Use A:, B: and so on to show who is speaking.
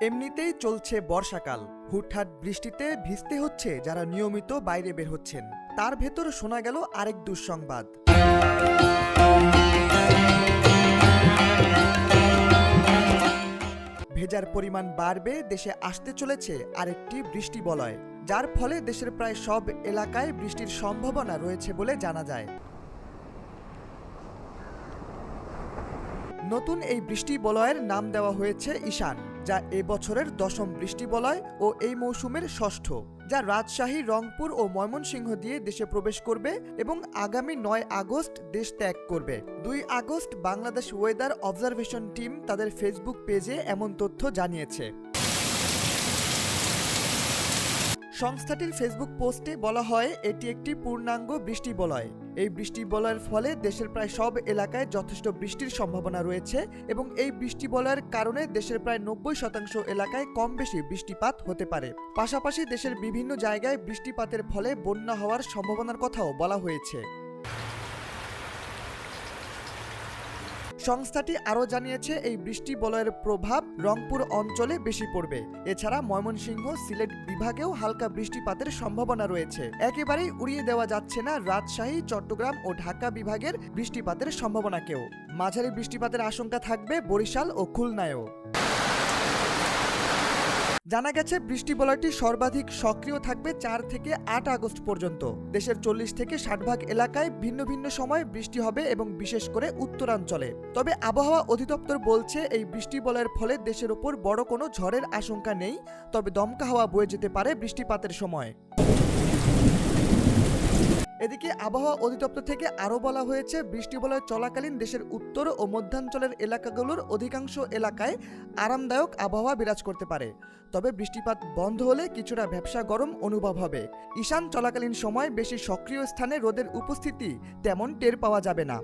A: এমনিতেই চলছে বর্ষাকাল। হুটহাট বৃষ্টিতে ভিজতে হচ্ছে যারা নিয়মিত বাইরে বের হচ্ছেন। তার ভেতর শোনা গেল আরেক দুঃসংবাদ। ভেজার পরিমাণ বাড়বে, দেশে আসতে চলেছে আরেকটি বৃষ্টি বলয়, যার ফলে দেশের প্রায় সব এলাকায় বৃষ্টির সম্ভাবনা রয়েছে বলে জানা যায়। নতুন এই বৃষ্টি বলয়ের নাম দেওয়া হয়েছে ঈশান, যা এবছরের 10ম বৃষ্টি বলয় ও এই মৌসুমের ষষ্ঠ, যা রাজশাহী, রংপুর ও ময়মনসিংহ দিয়ে দেশে প্রবেশ করবে এবং আগামী 9 আগস্ট দেশ ত্যাগ করবে। 2 August Bangladesh weather observation team তাদের ফেসবুক পেজে এমন তথ্য জানিয়েছে। সংস্থাটির ফেসবুক পোস্টে বলা হয়, এটি একটি পূর্ণাঙ্গ বৃষ্টি বলয়। এই বৃষ্টি বলয়ের ফলে দেশের প্রায় সব এলাকায় যথেষ্ট বৃষ্টির সম্ভাবনা রয়েছে এবং এই বৃষ্টি বলয়ের কারণে দেশের প্রায় 90% এলাকায় কম বেশি বৃষ্টিপাত হতে পারে। পাশাপাশি দেশের বিভিন্ন জায়গায় বৃষ্টিপাতের ফলে বন্যা হওয়ার সম্ভাবনার কথাও বলা হয়েছে। সংস্থাটি আরও জানিয়েছে, এই বৃষ্টি বলয়ের প্রভাব রংপুর অঞ্চলে বেশি পড়বে। এছাড়া ময়মনসিংহ, সিলেট বিভাগেও হালকা বৃষ্টিপাতের সম্ভাবনা রয়েছে। একেবারেই উড়িয়ে দেওয়া যাচ্ছে না রাজশাহী, চট্টগ্রাম ও ঢাকা বিভাগের বৃষ্টিপাতের সম্ভাবনাকেও। মাঝারি বৃষ্টিপাতের আশঙ্কা থাকবে বরিশাল ও খুলনায়ও। জানা গেছে, বৃষ্টি বলয়টি সর্বাধিক সক্রিয় থাকবে 4 থেকে 8 আগস্ট পর্যন্ত। দেশের 40 থেকে 60 ভাগ এলাকায় ভিন্ন ভিন্ন সময় বৃষ্টি হবে এবং বিশেষ করে উত্তরাঞ্চলে। তবে আবহাওয়া অধিদপ্তর বলছে, এই বৃষ্টি বলয়ের ফলে দেশের ওপর বড় কোনো ঝড়ের আশঙ্কা নেই, তবে দমকা হাওয়া বয়ে যেতে পারে বৃষ্টিপাতের সময়। এদিকে আবহাওয়া অধিদপ্তর থেকে আরও বলা হয়েছে, বৃষ্টি বলয় চলাকালীন দেশের উত্তর ও মধ্যাঞ্চলের এলাকাগুলোর অধিকাংশ এলাকায় আরামদায়ক আবহাওয়া বিরাজ করতে পারে। তবে বৃষ্টিপাত বন্ধ হলে কিছুটা ভ্যাপসা গরম অনুভব হবে। ঈশান চলাকালীন সময় বেশি সক্রিয় স্থানে রোদের উপস্থিতি তেমন টের পাওয়া যাবে না।